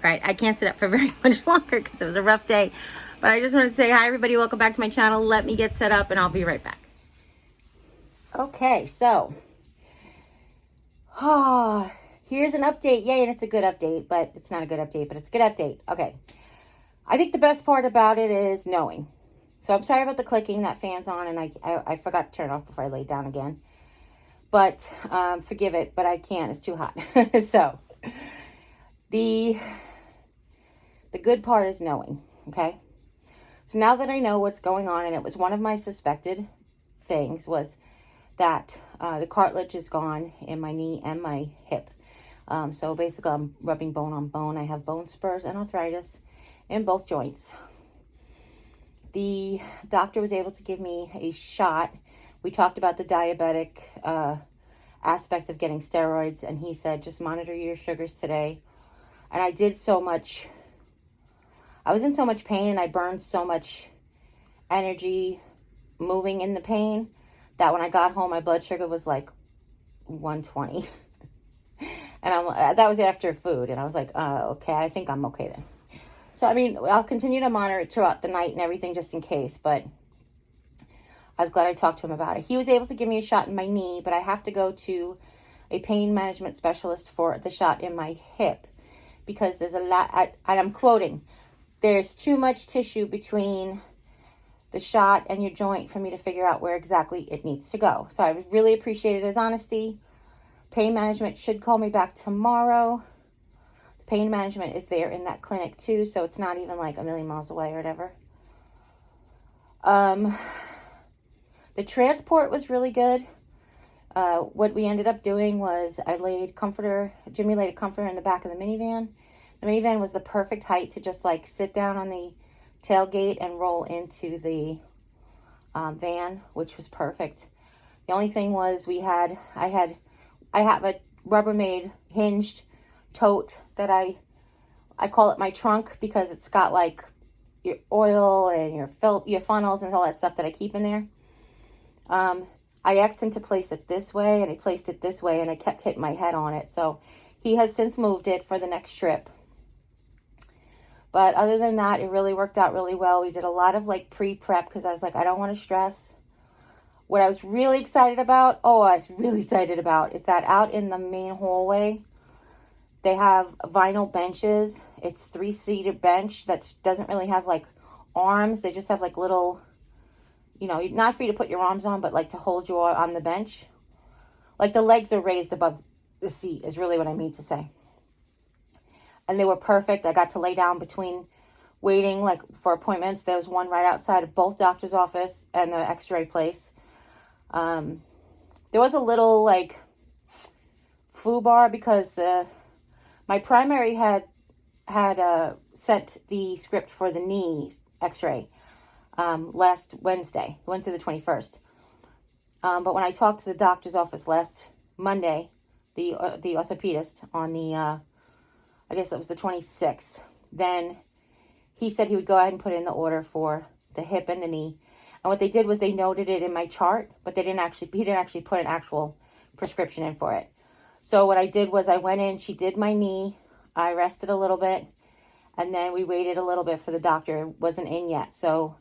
Right, I can't sit up for very much longer because it was a rough day. But I just wanted to say hi, everybody. Welcome back to my channel. Let me get set up, and I'll be right back. Okay, so here's an update. Yay, and it's a good update, but it's not a good update, but it's a good update. Okay, I think the best part about it is knowing. So I'm sorry about the clicking. That fan's on, and I forgot to turn it off before I laid down again. But forgive it, but I can't. It's too hot. So the good part is knowing, okay? So now that I know what's going on, and it was one of my suspected things, was that the cartilage is gone in my knee and my hip. So basically I'm rubbing bone on bone. I have bone spurs and arthritis in both joints. The doctor was able to give me a shot. We talked about the diabetic aspect of getting steroids, and he said, just monitor your sugars today. And I did so much. I was in so much pain, and I burned so much energy moving in the pain that when I got home, my blood sugar was like 120. And that was after food. And I was like, okay, I think I'm okay then. So, I mean, I'll continue to monitor it throughout the night and everything just in case. But I was glad I talked to him about it. He was able to give me a shot in my knee, but I have to go to a pain management specialist for the shot in my hip. Because there's a lot, and I'm quoting, there's too much tissue between the shot and your joint for me to figure out where exactly it needs to go. So I really appreciated his honesty. Pain management should call me back tomorrow. The pain management is there in that clinic too, so it's not even like a million miles away or whatever. The transport was really good. What we ended up doing was Jimmy laid a comforter in the back of the minivan. The minivan was the perfect height to just like sit down on the tailgate and roll into the van, which was perfect. The only thing was I have a Rubbermaid hinged tote that I call it my trunk because it's got like your oil and your funnels and all that stuff that I keep in there. I asked him to place it this way, and he placed it this way, and I kept hitting my head on it. So he has since moved it for the next trip. But other than that, it really worked out really well. We did a lot of like pre-prep because I was like, I don't want to stress. What I was really excited about, is that out in the main hallway, they have vinyl benches. It's 3-seater bench that doesn't really have like arms. They just have like little, not for you to put your arms on, but like to hold you on the bench. Like the legs are raised above the seat is really what I mean to say. And they were perfect. I got to lay down between waiting like for appointments. There was one right outside of both doctor's office and the x-ray place. There was a little like foobar because my primary had sent the script for the knee x-ray last Wednesday the 21st. But when I talked to the doctor's office last Monday, the orthopedist on the I guess that was the 26th. Then he said he would go ahead and put in the order for the hip and the knee. And what they did was they noted it in my chart, but he didn't actually put an actual prescription in for it. So what I did was I went in, she did my knee, I rested a little bit, and then we waited a little bit for the doctor. It wasn't in yet. So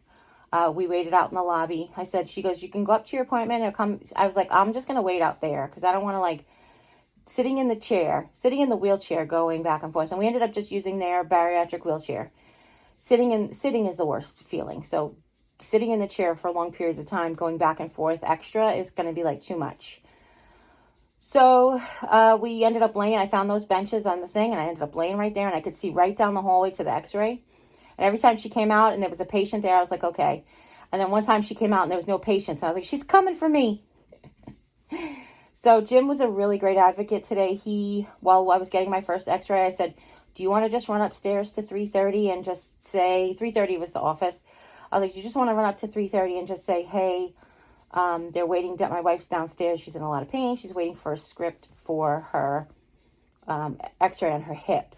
we waited out in the lobby. She goes, you can go up to your appointment or come. I was like, I'm just going to wait out there because I don't want to like sitting in the wheelchair going back and forth. And we ended up just using their bariatric wheelchair. Sitting is the worst feeling. So sitting in the chair for long periods of time, going back and forth extra is going to be like too much. So we ended up laying, I found those benches on the thing and I ended up laying right there and I could see right down the hallway to the x-ray. And every time she came out and there was a patient there, I was like, okay. And then one time she came out and there was no patients. And I was like, she's coming for me. So Jim was a really great advocate today. While I was getting my first x-ray, I said, do you want to just run upstairs to 3:30 and just say, 3:30 was the office. I was like, do you just want to run up to 3:30 and just say, hey, they're waiting, my wife's downstairs. She's in a lot of pain. She's waiting for a script for her x-ray on her hip.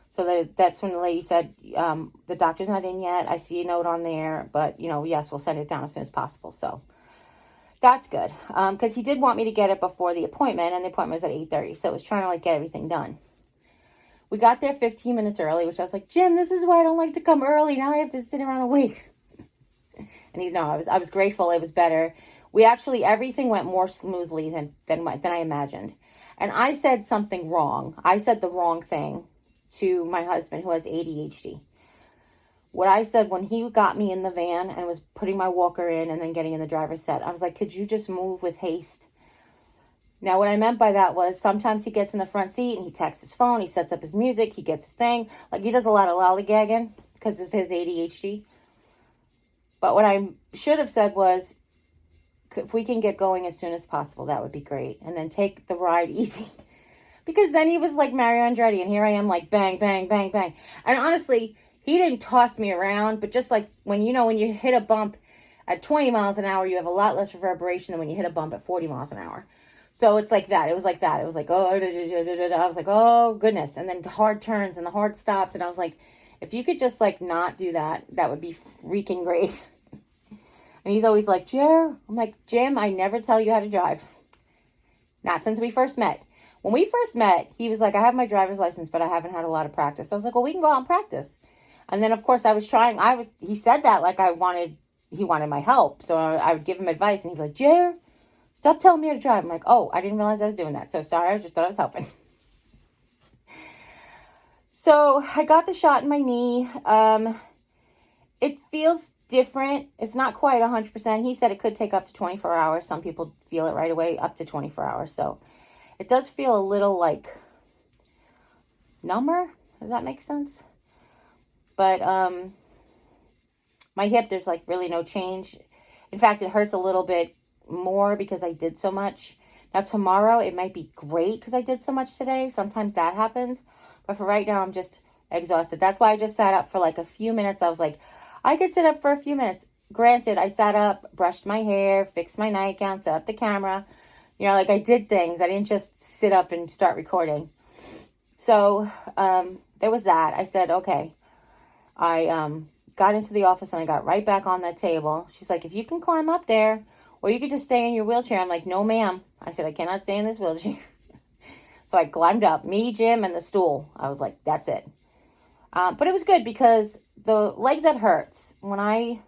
So that's when the lady said, the doctor's not in yet. I see a note on there, but, yes, we'll send it down as soon as possible. So that's good. Because he did want me to get it before the appointment, and the appointment was at 8:30. So it was trying to, get everything done. We got there 15 minutes early, which I was like, Jim, this is why I don't like to come early. Now I have to sit around and wait. And I was grateful. It was better. We actually, everything went more smoothly than I imagined. And I said something wrong. I said the wrong thing to my husband, who has ADHD. What I said when he got me in the van and was putting my walker in and then getting in the driver's seat, I was like, could you just move with haste? Now, what I meant by that was sometimes he gets in the front seat and he texts his phone, he sets up his music, he gets his thing. Like, he does a lot of lollygagging because of his ADHD. But what I should have said was, if we can get going as soon as possible, that would be great. And then take the ride easy. Because then he was like Mario Andretti, and here I am like bang, bang, bang, bang. And honestly, he didn't toss me around, but just like when you hit a bump at 20 miles an hour, you have a lot less reverberation than when you hit a bump at 40 miles an hour. So it's like that. It was like that. It was like, oh, I was like, oh, goodness. And then the hard turns and the hard stops. And I was like, if you could just like not do that, that would be freaking great. And he's always like, Jer. I'm like, Jim, I never tell you how to drive. Not since we first met. When we first met, he was like, I have my driver's license, but I haven't had a lot of practice. I was like, well, we can go out and practice. And then, of course, he said that like he wanted my help. So I would give him advice and he'd be like, Jer, stop telling me how to drive. I'm like, oh, I didn't realize I was doing that. So sorry, I just thought I was helping. So I got the shot in my knee. It feels different. It's not quite 100%. He said it could take up to 24 hours. Some people feel it right away, up to 24 hours. So it does feel a little like number. Does that make sense? But my hip, there's like really no change. In fact, it hurts a little bit more because I did so much. Now tomorrow it might be great because I did so much today. Sometimes that happens. But for right now, I'm just exhausted. That's why I just sat up for like a few minutes. I was like, I could sit up for a few minutes. Granted, I sat up, brushed my hair, fixed my nightgown, set up the camera. Like I did things. I didn't just sit up and start recording. So there was that. I said, okay. I got into the office and I got right back on that table. She's like, if you can climb up there, or you could just stay in your wheelchair. I'm like, no, ma'am. I said, I cannot stay in this wheelchair. So I climbed up, me, Jim, and the stool. I was like, that's it. But it was good because the leg that hurts, when I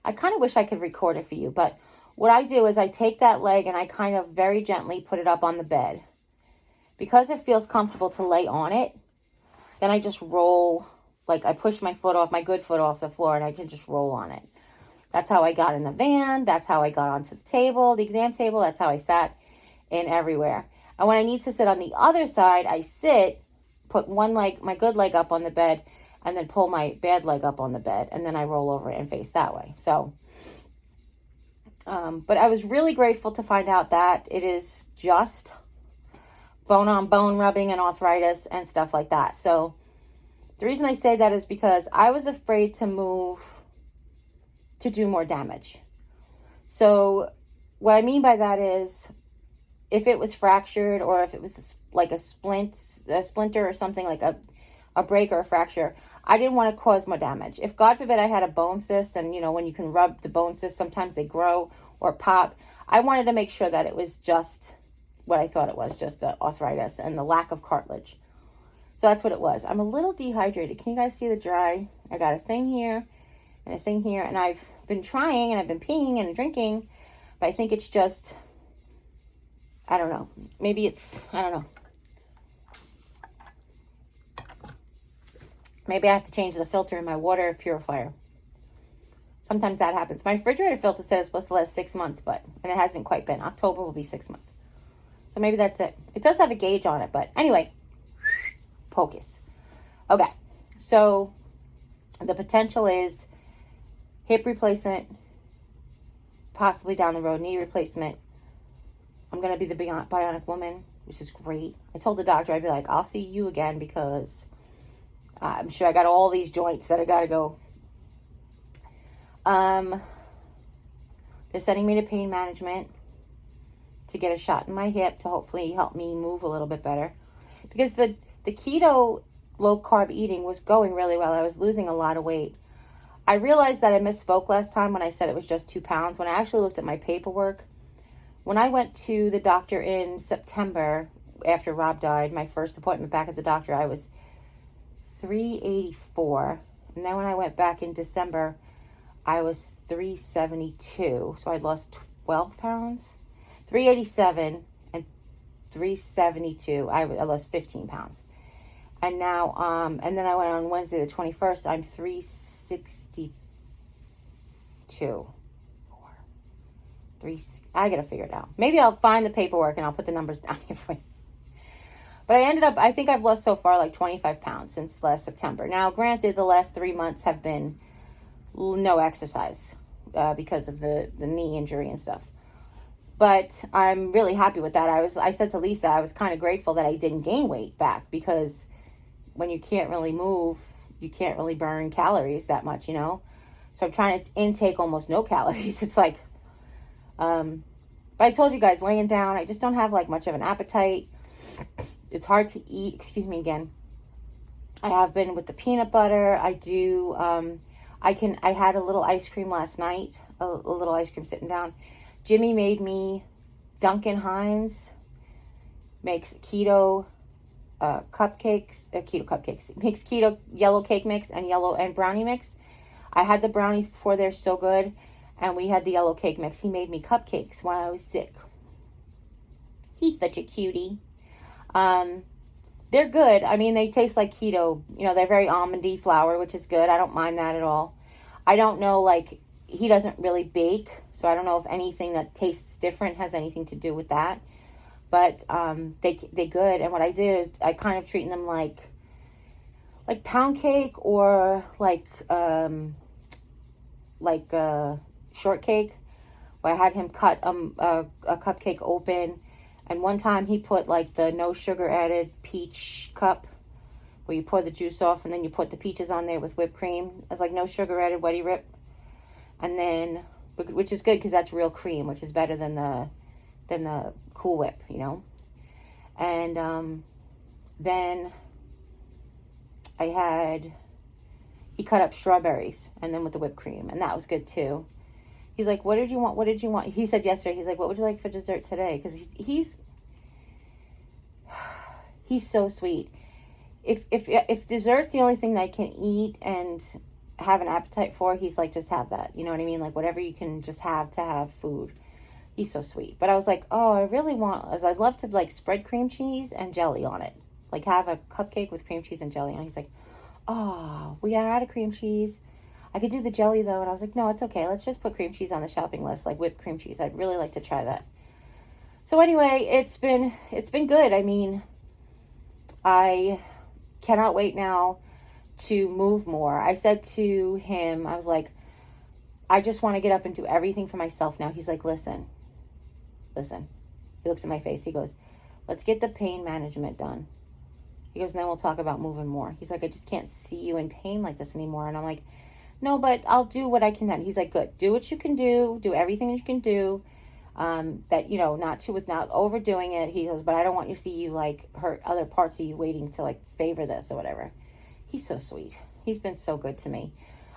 kind of wish I could record it for you, but what I do is I take that leg and I kind of very gently put it up on the bed. Because it feels comfortable to lay on it, then I just roll, like I push my good foot off the floor, and I can just roll on it. That's how I got in the van. That's how I got onto the table, the exam table. That's how I sat in everywhere. And when I need to sit on the other side, I sit, put one leg, my good leg up on the bed, and then pull my bad leg up on the bed, and then I roll over and face that way. So, but I was really grateful to find out that it is just bone on bone rubbing and arthritis and stuff like that. So the reason I say that is because I was afraid to move to do more damage. So what I mean by that is if it was fractured or if it was like a splinter or something like a break or a fracture, I didn't want to cause more damage. If God forbid I had a bone cyst, and when you can rub the bone cysts, sometimes they grow or pop. I wanted to make sure that it was just what I thought it was, just the arthritis and the lack of cartilage. So that's what it was. I'm a little dehydrated. Can you guys see the dry? I got a thing here and a thing here, and I've been trying and I've been peeing and drinking, but I think it's just, I don't know. Maybe it's, I don't know. Maybe I have to change the filter in my water purifier. Sometimes that happens. My refrigerator filter said it's supposed to last 6 months, and it hasn't quite been. October will be 6 months. So maybe that's it. It does have a gauge on it, but anyway, focus. Okay, so the potential is hip replacement, possibly down the road, knee replacement. I'm going to be the bionic woman, which is great. I told the doctor, I'd be like, I'll see you again because I'm sure I got all these joints that I got to go. They're sending me to pain management to get a shot in my hip to hopefully help me move a little bit better. Because the keto low carb eating was going really well. I was losing a lot of weight. I realized that I misspoke last time when I said it was just 2 pounds. When I actually looked at my paperwork, when I went to the doctor in September, after Rob died, my first appointment back at the doctor, I was 384. And then when I went back in December, I was 372. So I'd lost 12 pounds. 387 and 372. I lost 15 pounds. And now, and then I went on Wednesday the 21st, I'm 362. I gotta figure it out. Maybe I'll find the paperwork and I'll put the numbers down here for you. But I think I've lost so far like 25 pounds since last September. Now, granted, the last 3 months have been no exercise because of the knee injury and stuff. But I'm really happy with that. I said to Lisa, I was kind of grateful that I didn't gain weight back, because when you can't really move, you can't really burn calories that much, you know? So I'm trying to intake almost no calories. It's like, but I told you guys, laying down, I just don't have like much of an appetite. It's hard to eat. Excuse me again. I have been with the peanut butter. I do, I had a little ice cream last night, a little ice cream sitting down. Jimmy made me Duncan Hines makes keto cupcakes, makes keto yellow cake mix and brownie mix. I had the brownies before, they're so good. And we had the yellow cake mix. He made me cupcakes when I was sick. He's such a cutie. They're good. I mean, they taste like keto. You know, they're very almondy flour, which is good. I don't mind that at all. I don't know, like, he doesn't really bake, so I don't know if anything that tastes different has anything to do with that. But they good. And what I did is I kind of treat them like pound cake, or like shortcake, where I had him cut a cupcake open, and one time he put like the no sugar added peach cup, where you pour the juice off and then you put the peaches on there with whipped cream. It's like no sugar added Weddy Rip, and then, which is good because that's real cream, which is better than the Cool Whip, you know. And then he cut up strawberries and then with the whipped cream, and that was good too. He's like, what did you want? What did you want? He said yesterday, he's like, what would you like for dessert today? Because he's so sweet. If dessert's the only thing that I can eat and have an appetite for, he's like, just have that. You know what I mean? Like, whatever you can just have to have food. He's so sweet. But I was like, oh, I really want, as I'd love to like spread cream cheese and jelly on it. Like have a cupcake with cream cheese and jelly on it. He's like, oh, we are out of cream cheese. I could do the jelly though. And I was like, no, it's okay. Let's just put cream cheese on the shopping list, like whipped cream cheese. I'd really like to try that. So anyway, it's been good. I mean, I cannot wait now to move more. I said to him, I was like, I just want to get up and do everything for myself now. He's like, listen. He looks at my face. He goes, let's get the pain management done. He goes, and then we'll talk about moving more. He's like, I just can't see you in pain like this anymore. And I'm like, no, but I'll do what I can then. He's like, good. Do what you can do. Do everything that you can do. That, you know, not overdoing it. He goes, but I don't want you to see you like hurt other parts of you waiting to like favor this or whatever. He's so sweet. He's been so good to me.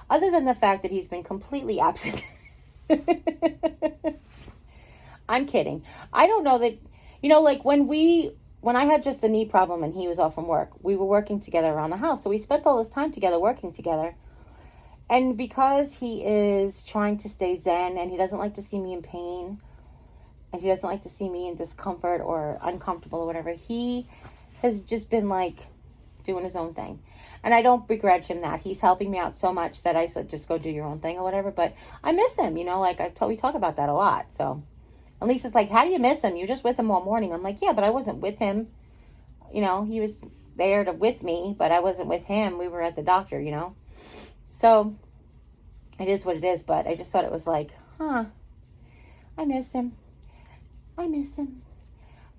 Other than the fact that he's been completely absent. I'm kidding. I don't know that, you know, like when I had just the knee problem and he was off from work, we were working together around the house. So we spent all this time together working together. And because he is trying to stay zen and he doesn't like to see me in pain and he doesn't like to see me in discomfort or uncomfortable or whatever, he has just been like doing his own thing. And I don't begrudge him that. He's helping me out so much that I said, just go do your own thing or whatever. But I miss him, you know, like we talk about that a lot. So at least it's like, how do you miss him? You're just with him all morning. I'm like, yeah, but I wasn't with him. You know, he was there with me, but I wasn't with him. We were at the doctor, you know. So it is what it is. But I just thought it was like, I miss him.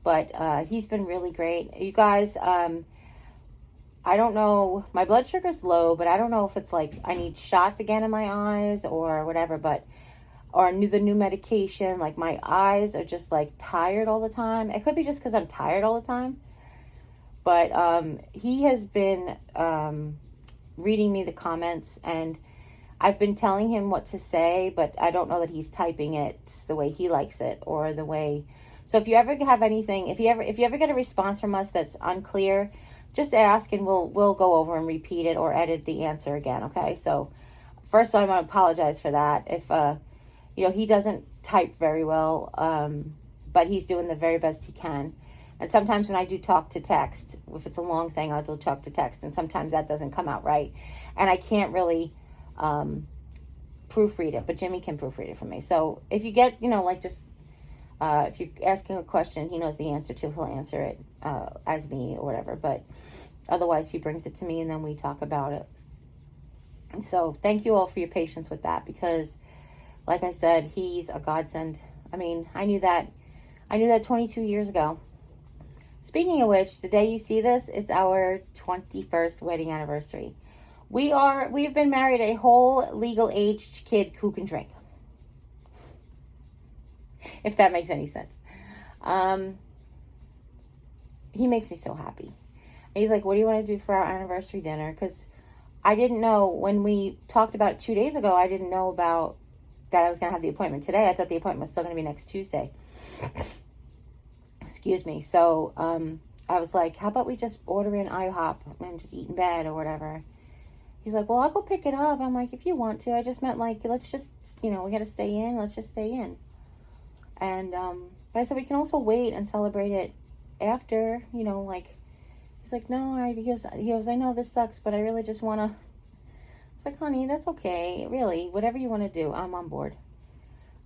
But he's been really great. You guys, I don't know. My blood sugar's low, but I don't know if it's like I need shots again in my eyes or whatever. Or the new medication. Like my eyes are just like tired all the time. It could be just because I'm tired all the time. But he has been reading me the comments, and I've been telling him what to say, but I don't know that he's typing it the way he likes it or the way. So if you ever have anything, if you ever get a response from us that's unclear, just ask and we'll go over and repeat it or edit the answer again. Okay. So first, I want to apologize for that. If he doesn't type very well, but he's doing the very best he can. And sometimes when I do talk to text, if it's a long thing, I'll do talk to text, and sometimes that doesn't come out right, and I can't really proofread it, but Jimmy can proofread it for me. So if you get, if you're asking a question he knows the answer to, he'll answer it as me or whatever. But otherwise, he brings it to me, and then we talk about it. And so thank you all for your patience with that, because, like I said, he's a godsend. I mean, I knew that 22 years ago. Speaking of which, the day you see this, it's our 21st wedding anniversary. We've been married a whole legal aged kid who can drink. If that makes any sense. He makes me so happy. And he's like, what do you want to do for our anniversary dinner? Because I didn't know, when we talked about it 2 days ago, I didn't know about that I was going to have the appointment today. I thought the appointment was still going to be next Tuesday. Excuse me. So I was like, how about we just order in IHOP and just eat in bed or whatever? He's like, well, I'll go pick it up. I'm like, if you want to. I just meant, like, let's just, we got to stay in. Let's just stay in. And but I said, we can also wait and celebrate it after, he's like, no, he goes, I know this sucks, but I really just want to. It's like, honey, that's okay. Really, whatever you want to do, I'm on board.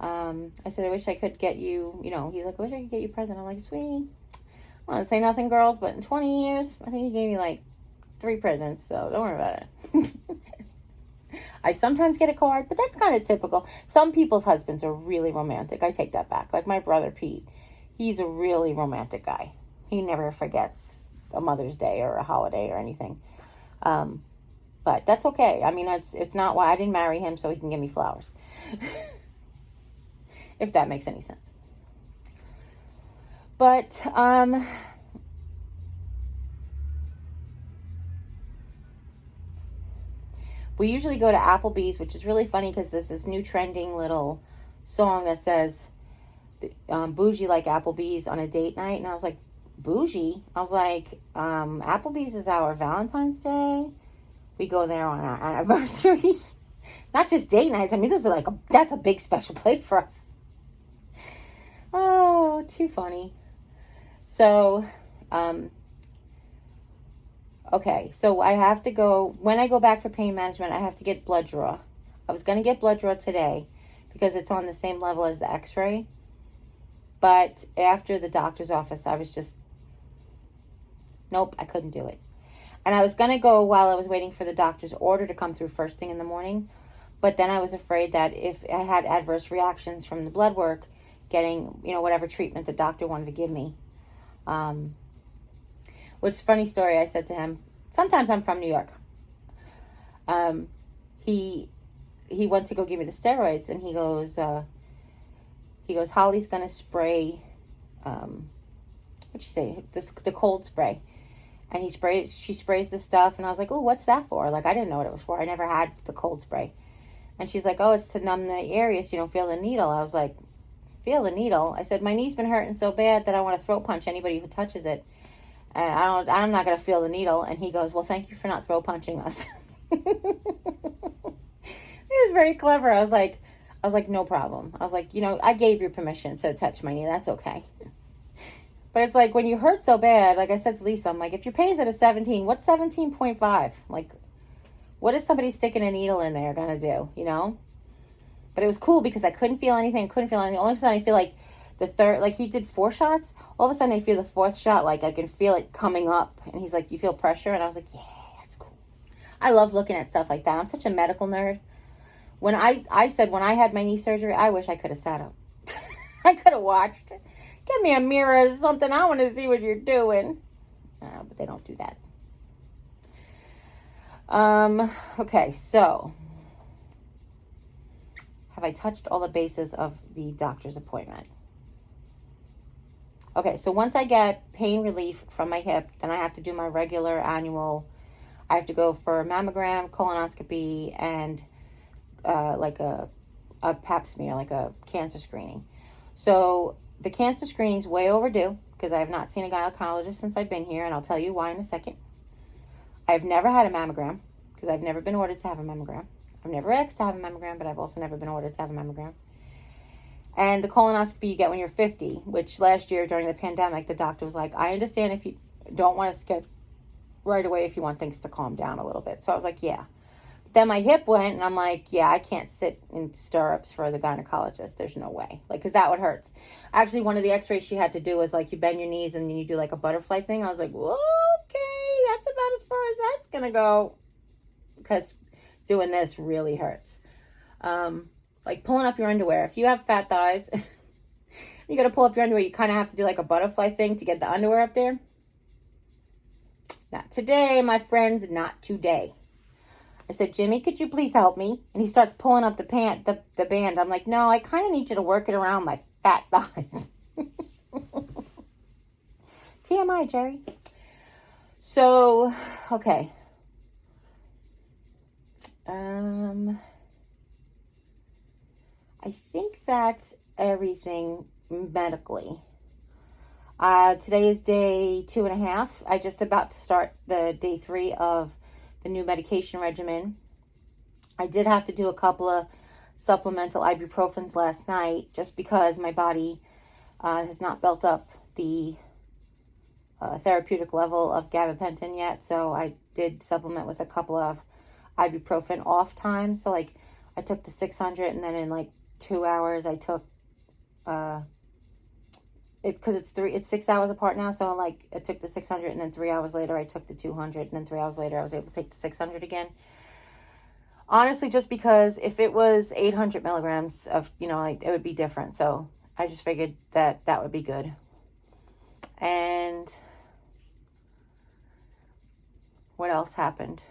I said, I wish I could get you, he's like, I wish I could get you a present. I'm like, sweetie, I don't want to say nothing, girls, but in 20 years, I think he gave me like 3 presents, so don't worry about it. I sometimes get a card, but that's kind of typical. Some people's husbands are really romantic. I take that back. Like my brother, Pete, he's a really romantic guy. He never forgets a Mother's Day or a holiday or anything. But that's okay. I mean, it's not why I didn't marry him, so he can give me flowers. If that makes any sense. But, we usually go to Applebee's, which is really funny because there's this new trending little song that says, bougie like Applebee's on a date night. And I was like, bougie? I was like, Applebee's is our Valentine's Day. We go there on our anniversary. Not just date nights. I mean, that's a big special place for us. Oh, too funny. So, okay, so I have to go, when I go back for pain management, I have to get blood draw. I was going to get blood draw today because it's on the same level as the x-ray. But after the doctor's office, I was just, nope, I couldn't do it. And I was going to go while I was waiting for the doctor's order to come through first thing in the morning. But then I was afraid that if I had adverse reactions from the blood work, getting, whatever treatment the doctor wanted to give me. Which, funny story, I said to him, sometimes I'm from New York. He went to go give me the steroids, and he goes, Holly's going to spray, what'd you say, the cold spray. And she sprays the stuff, and I was like, oh, what's that for? Like, I didn't know what it was for. I never had the cold spray. And she's like, oh, it's to numb the area so you don't feel the needle. I was like, feel the needle? I said, my knee's been hurting so bad that I want to throat punch anybody who touches it. And I'm not going to feel the needle. And he goes, well, thank you for not throat punching us. He was very clever. I was like, no problem. I was like, I gave you permission to touch my knee. That's okay. But it's like, when you hurt so bad, like I said to Lisa, I'm like, if your pain's at a 17, what's 17.5? Like, what is somebody sticking a needle in there going to do, But it was cool because I couldn't feel anything. All of a sudden, I feel like the third, like he did 4 shots. All of a sudden, I feel the 4th shot, like I can feel it coming up. And he's like, you feel pressure? And I was like, yeah, that's cool. I love looking at stuff like that. I'm such a medical nerd. When I said when I had my knee surgery, I wish I could have sat up. I could have watched. Get me a mirror or something. I want to see what you're doing. But they don't do that. Okay, so have I touched all the bases of the doctor's appointment? Okay, so once I get pain relief from my hip, then I have to do my regular annual. I have to go for a mammogram, colonoscopy, and like a pap smear, like a cancer screening. So the cancer screening's way overdue because I have not seen a gynecologist since I've been here, and I'll tell you why in a second. I've never had a mammogram because I've never been ordered to have a mammogram. I've never asked to have a mammogram, but I've also never been ordered to have a mammogram. And the colonoscopy you get when you're 50, which last year during the pandemic, the doctor was like, I understand if you don't want to schedule right away if you want things to calm down a little bit. So I was like, yeah. Then my hip went, and I'm like, yeah, I can't sit in stirrups for the gynecologist. There's no way. Like, because that would hurt. Actually, one of the x-rays she had to do was, like, you bend your knees and then you do, like, a butterfly thing. I was like, okay, that's about as far as that's going to go. Because doing this really hurts. Like, pulling up your underwear. If you have fat thighs, you got to pull up your underwear. You kind of have to do, like, a butterfly thing to get the underwear up there. Not today, my friends. Not today. I said, Jimmy, could you please help me? And he starts pulling up the band. I'm like, no, I kind of need you to work it around my fat thighs. TMI, Jerry. So, okay. I think that's everything medically. Today is day 2.5. I just about to start the day 3 of the new medication regimen. I did have to do a couple of supplemental ibuprofens last night just because my body has not built up the therapeutic level of gabapentin yet. So I did supplement with a couple of ibuprofen off times. So like I took the 600 and then in like 2 hours I took it's because it's 6 hours apart now. So like I took the 600 and then 3 hours later I took the 200 and then 3 hours later I was able to take the 600 again. Honestly, just because if it was 800 milligrams of, like it would be different. So I just figured that would be good. And what else happened?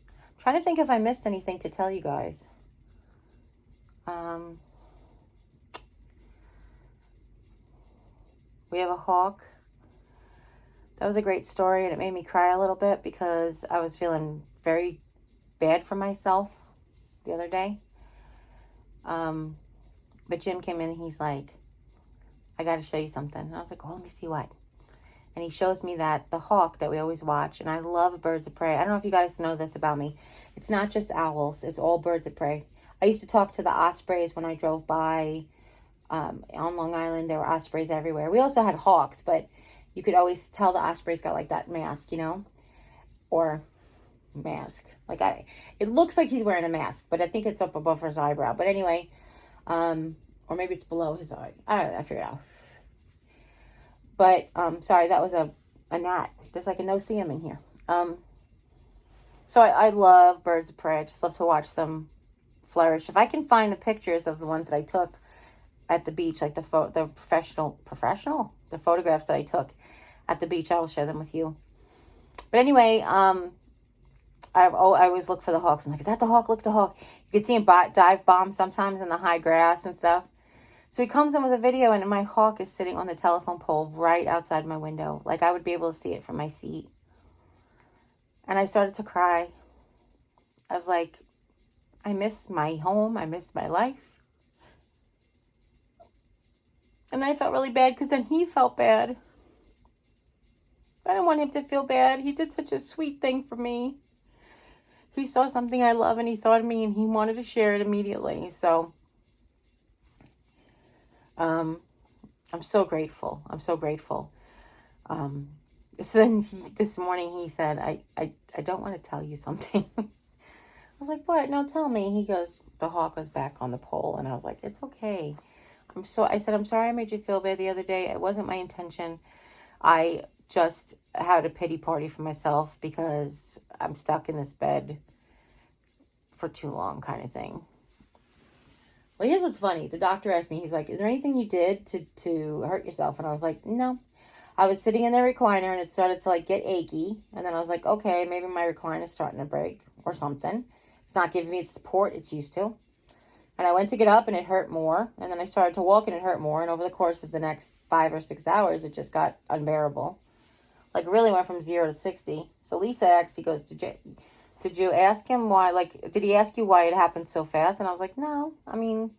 I'm trying to think if I missed anything to tell you guys. We have a hawk. That was a great story, and it made me cry a little bit because I was feeling very bad for myself the other day. But Jim came in and he's like, I got to show you something. And I was like, oh, let me see what. And he shows me that the hawk that we always watch, and I love birds of prey. I don't know if you guys know this about me. It's not just owls. It's all birds of prey. I used to talk to the ospreys when I drove by. On Long Island, there were ospreys everywhere. We also had hawks, but you could always tell the ospreys got like that mask, or mask. Like it looks like he's wearing a mask, but I think it's up above his eyebrow. But anyway, or maybe it's below his eye. I don't know. I figured it out. But sorry, that was a gnat. There's like a no-see-em in here. So I love birds of prey. I just love to watch them flourish. If I can find the pictures of the ones that I took at the beach, like the photographs that I took at the beach, I will share them with you. But anyway, I always look for the hawks. I'm like, is that the hawk? Look at the hawk. You can see him dive bomb sometimes in the high grass and stuff. So he comes in with a video, and my hawk is sitting on the telephone pole right outside my window. Like I would be able to see it from my seat. And I started to cry. I was like, I miss my home. I miss my life. And I felt really bad because then he felt bad. I didn't want him to feel bad. He did such a sweet thing for me. He saw something I love and he thought of me and he wanted to share it immediately. So I'm so grateful. I'm so grateful. So then this morning he said, I don't want to tell you something. I was like, what? No, tell me. He goes, the hawk was back on the pole. And I was like, it's okay. I said, I'm sorry I made you feel bad the other day. It wasn't my intention. I just had a pity party for myself because I'm stuck in this bed for too long kind of thing. Well, here's what's funny. The doctor asked me, he's like, is there anything you did to hurt yourself? And I was like, no. I was sitting in the recliner and it started to like get achy. And then I was like, okay, maybe my recliner is starting to break or something. It's not giving me the support it's used to. And I went to get up and it hurt more. And then I started to walk and it hurt more. And over the course of the next 5 or 6 hours, it just got unbearable. Like really went from 0 to 60. So Lisa asked, he goes, did you ask him why, like, did he ask you why it happened so fast? And I was like, no. I mean,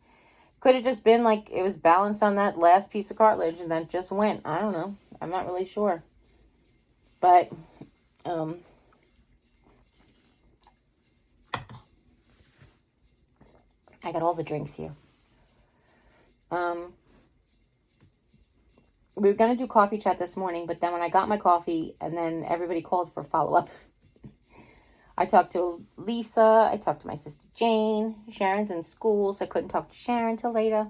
Could have just been like it was balanced on that last piece of cartilage and then just went. I don't know. I'm not really sure. But I got all the drinks here. We were going to do coffee chat this morning, but then when I got my coffee and then everybody called for follow-up, I talked to Lisa. I talked to my sister Jane. Sharon's in school, so I couldn't talk to Sharon till later.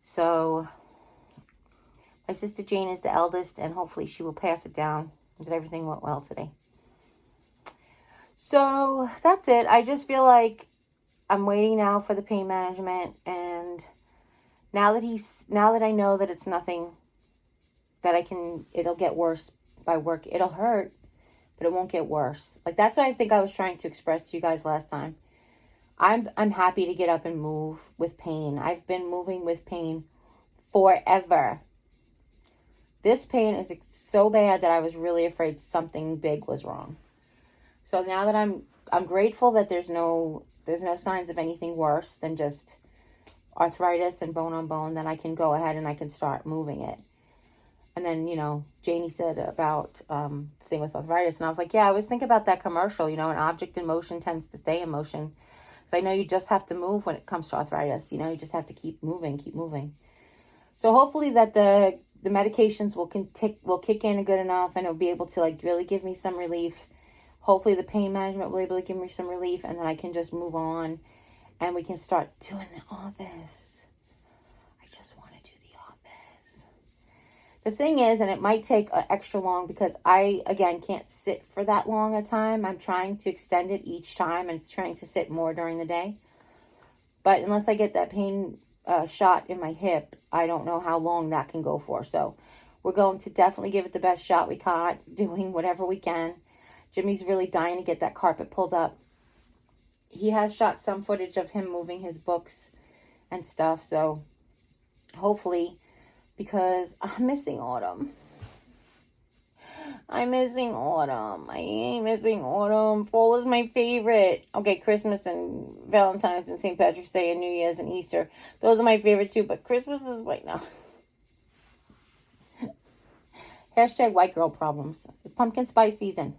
So my sister Jane is the eldest, and hopefully she will pass it down that everything went well today. So that's it. I just feel like I'm waiting now for the pain management, and now that I know that it's nothing that it'll get worse by work. It'll hurt, but it won't get worse. Like, that's what I think I was trying to express to you guys last time. I'm happy to get up and move with pain. I've been moving with pain forever. This pain is so bad that I was really afraid something big was wrong. So now that I'm grateful that there's no signs of anything worse than just arthritis and bone on bone, then I can go ahead and I can start moving it. And then, Janie said about the thing with arthritis. And I was like, yeah, I always think about that commercial, an object in motion tends to stay in motion. So I know you just have to move when it comes to arthritis. You just have to keep moving. So hopefully that the medications will kick in good enough and it'll be able to like really give me some relief. Hopefully the pain management will be able to give me some relief, and then I can just move on and we can start doing the office. I just want to do the office. The thing is, and it might take extra long because I, again, can't sit for that long a time. I'm trying to extend it each time, and it's trying to sit more during the day. But unless I get that pain shot in my hip, I don't know how long that can go for. So we're going to definitely give it the best shot we got, doing whatever we can. Jimmy's really dying to get that carpet pulled up. He has shot some footage of him moving his books and stuff. So hopefully, because I'm missing autumn. I'm missing autumn. I ain't missing autumn. Fall is my favorite. Okay, Christmas and Valentine's and St. Patrick's Day and New Year's and Easter. Those are my favorite too, but Christmas is right now. Hashtag white girl problems. It's pumpkin spice season.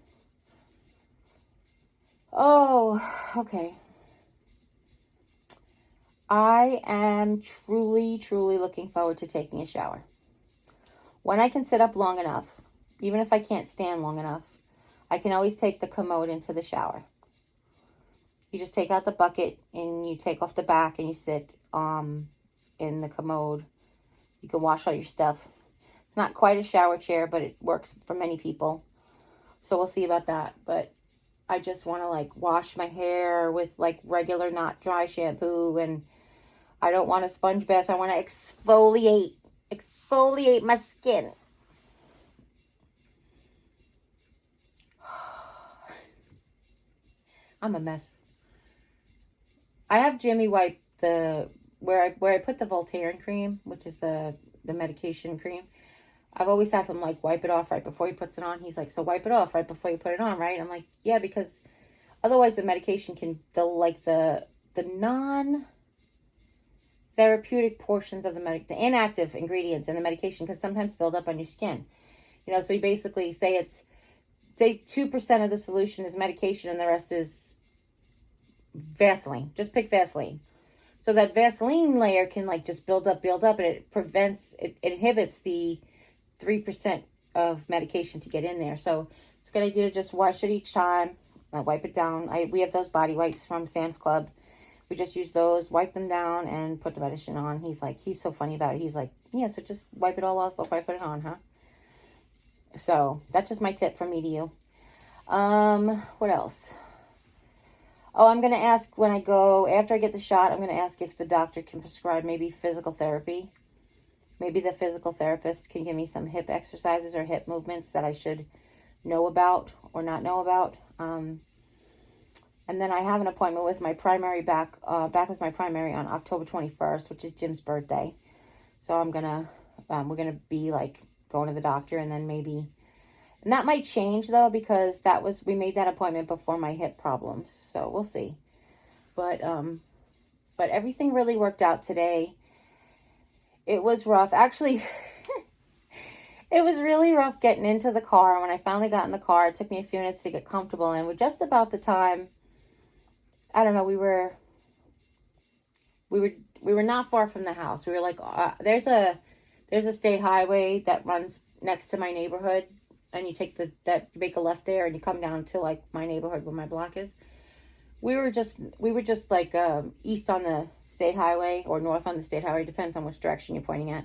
Oh, okay. I am truly, truly looking forward to taking a shower. When I can sit up long enough, even if I can't stand long enough, I can always take the commode into the shower. You just take out the bucket and you take off the back and you sit in the commode. You can wash all your stuff. It's not quite a shower chair, but it works for many people. So we'll see about that. But I just want to like wash my hair with like regular not dry shampoo, and I don't want a sponge bath. I want to exfoliate my skin. I'm a mess. I have Jimmy wipe where I put the Voltaren cream, which is the medication cream. I've always had him like wipe it off right before he puts it on. He's like, so wipe it off right before you put it on, right? I'm like, yeah, because otherwise the medication can, the non-therapeutic portions of the inactive ingredients in the medication can sometimes build up on your skin. So you basically say 2% of the solution is medication and the rest is Vaseline. Just pick Vaseline. So that Vaseline layer can like just build up, and it inhibits the 3% of medication to get in there. So it's a good idea to just wash it each time. Wipe it down. We have those body wipes from Sam's Club. We just use those, wipe them down, and put the medicine on. He's so funny about it. He's like, yeah, so just wipe it all off before I put it on, huh? So that's just my tip from me to you. What else? Oh, I'm going to ask when I go, after I get the shot, I'm going to ask if the doctor can prescribe maybe physical therapy. Maybe the physical therapist can give me some hip exercises or hip movements that I should know about or not know about. And then I have an appointment with my primary back with my primary on October 21st, which is Jim's birthday. So we're going to be like going to the doctor, and then maybe, and that might change though, because we made that appointment before my hip problems. So we'll see. But, But everything really worked out today. It was rough. Actually, it was really rough getting into the car. When I finally got in the car, it took me a few minutes to get comfortable. And we're just about the time, I don't know, we were not far from the house. We were like, there's a state highway that runs next to my neighborhood, and you make a left there, and you come down to like my neighborhood where my block is. We were just like east on the state highway or north on the state highway, depends on which direction you're pointing at.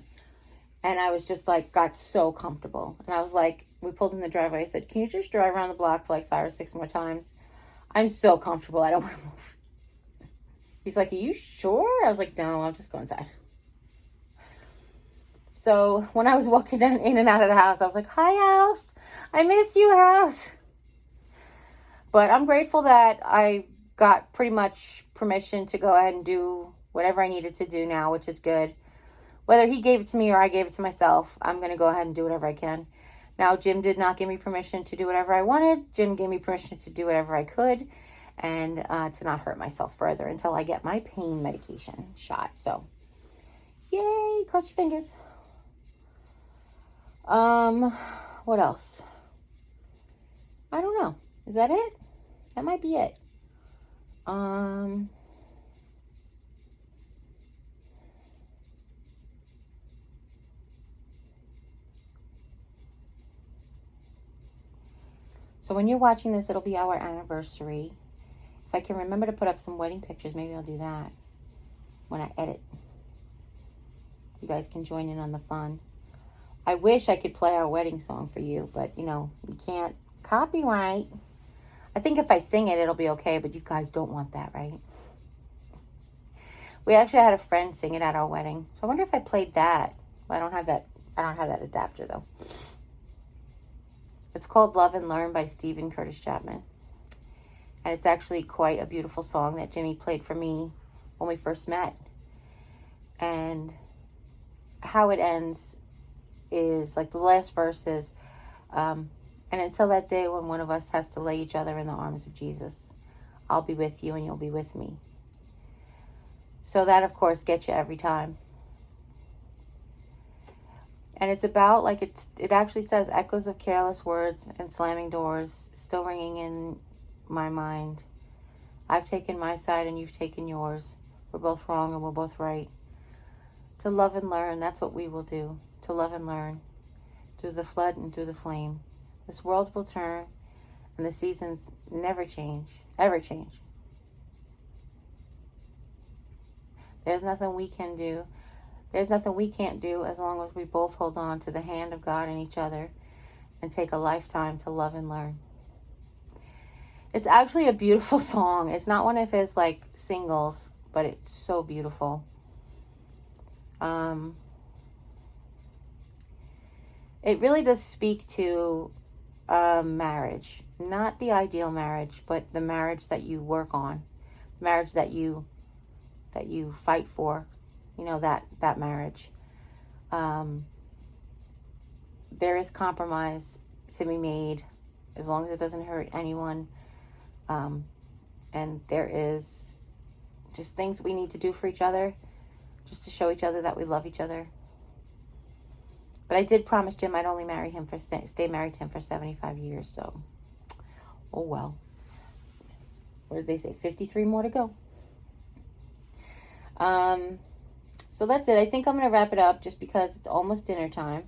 And I was just like, got so comfortable, and I was like, we pulled in the driveway. I said, "Can you just drive around the block for like 5 or 6 more times? I'm so comfortable. I don't want to move." He's like, "Are you sure?" I was like, "No, I'll just go inside." So when I was walking down in and out of the house, I was like, "Hi, house. I miss you, house." But I'm grateful that I got pretty much permission to go ahead and do whatever I needed to do now, which is good. Whether he gave it to me or I gave it to myself, I'm going to go ahead and do whatever I can. Now, Jim did not give me permission to do whatever I wanted. Jim gave me permission to do whatever I could, and to not hurt myself further until I get my pain medication shot. So, yay, cross your fingers. What else? I don't know. Is that it? That might be it. So when you're watching this, it'll be our anniversary. If I can remember to put up some wedding pictures, maybe I'll do that when I edit. You guys can join in on the fun. I wish I could play our wedding song for you, but, you can't copyright. I think if I sing it, it'll be okay, but you guys don't want that, right? We actually had a friend sing it at our wedding. So I wonder if I played that. I don't have that adapter, though. It's called Love and Learn by Stephen Curtis Chapman. And it's actually quite a beautiful song that Jimmy played for me when we first met. And how it ends is, like, the last verse is, and until that day when one of us has to lay each other in the arms of Jesus, I'll be with you and you'll be with me. So that, of course, gets you every time. And it's about, like, it actually says, echoes of careless words and slamming doors still ringing in my mind. I've taken my side and you've taken yours. We're both wrong and we're both right. To love and learn, that's what we will do. To love and learn. Through the flood and through the flame. This world will turn and the seasons never change. Ever change. There's nothing we can do. There's nothing we can't do as long as we both hold on to the hand of God and each other and take a lifetime to love and learn. It's actually a beautiful song. It's not one of his, like, singles, but it's so beautiful. It really does speak to marriage. Not the ideal marriage, but the marriage that you work on. Marriage that you fight for. That marriage. There is compromise to be made as long as it doesn't hurt anyone. And there is just things we need to do for each other just to show each other that we love each other. But I did promise Jim I'd only stay married to him for 75 years. So, oh well. What did they say? 53 more to go. So that's it. I think I'm going to wrap it up just because it's almost dinner time.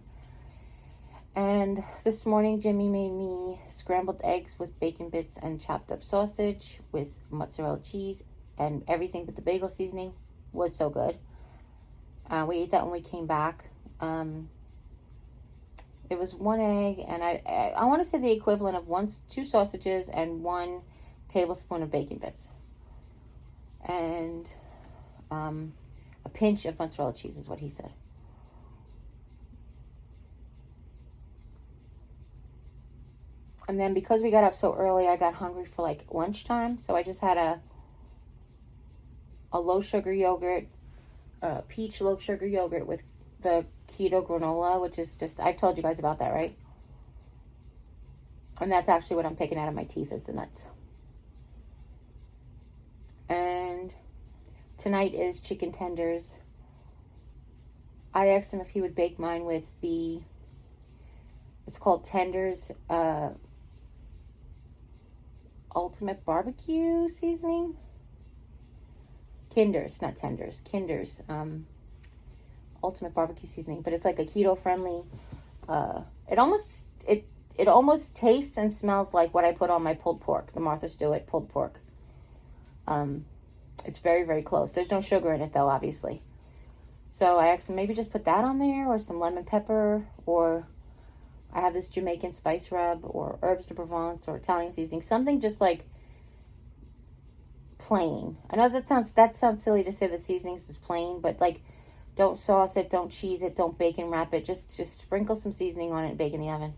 And this morning, Jimmy made me scrambled eggs with bacon bits and chopped up sausage with mozzarella cheese and everything but the bagel seasoning. Was so good. We ate that when we came back. It was 1 egg, and I want to say the equivalent of 2 sausages and 1 tablespoon of bacon bits. And a pinch of mozzarella cheese is what he said. And then because we got up so early, I got hungry for like lunchtime. So I just had a low sugar yogurt, peach low sugar yogurt with the keto granola, which is just, I've told you guys about that, right? And that's actually what I'm picking out of my teeth is the nuts. And tonight is chicken tenders. I asked him if he would bake mine with it's called Tenders Ultimate Barbecue Seasoning. Kinder's, not Tenders. Kinder's Ultimate Barbecue Seasoning. But it's like a keto-friendly. It almost tastes and smells like what I put on my pulled pork. The Martha Stewart pulled pork. It's very, very close. There's no sugar in it, though, obviously. So I asked him, maybe just put that on there, or some lemon pepper, or I have this Jamaican spice rub, or herbs de Provence, or Italian seasoning. Something just like plain. I know that sounds silly to say the seasonings is plain, but like, don't sauce it, don't cheese it, don't bacon wrap it. Just sprinkle some seasoning on it and bake in the oven.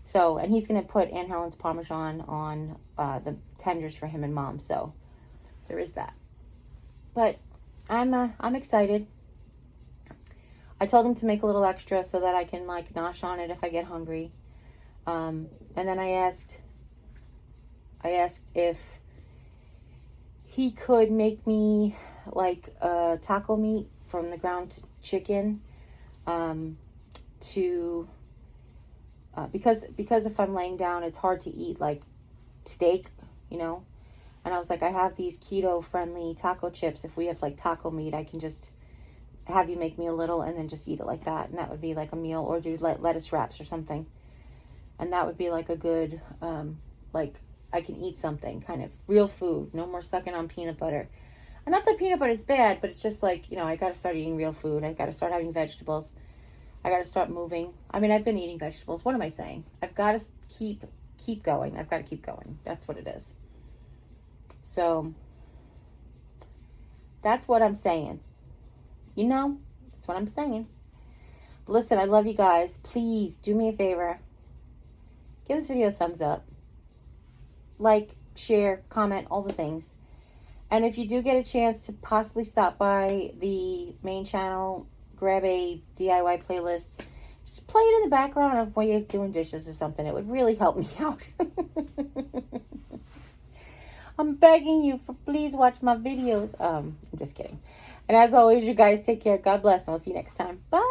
So, and he's going to put Aunt Helen's Parmesan on the tenders for him and Mom. So there is that. But I'm excited. I told him to make a little extra so that I can like nosh on it if I get hungry. And then I asked if he could make me like taco meat from the ground chicken because if I'm laying down, it's hard to eat like steak, you know. And I was like, I have these keto-friendly taco chips. If we have like taco meat, I can just have you make me a little and then just eat it like that. And that would be like a meal, or do lettuce wraps or something. And that would be like a good, like I can eat something, kind of real food. No more sucking on peanut butter. And not that peanut butter is bad, but it's just like, you know, I got to start eating real food. I got to start having vegetables. I got to start moving. I mean, I've been eating vegetables. What am I saying? I've got to keep going. I've got to keep going. That's what it is. So that's what I'm saying. You know, that's what I'm saying. But listen, I love you guys. Please do me a favor. Give this video a thumbs up. Like, share, comment, all the things. And if you do get a chance to possibly stop by the main channel, grab a DIY playlist, just play it in the background of while you're doing dishes or something. It would really help me out. I'm begging you for please watch my videos. I'm just kidding. And as always, you guys take care. God bless. And I'll see you next time. Bye.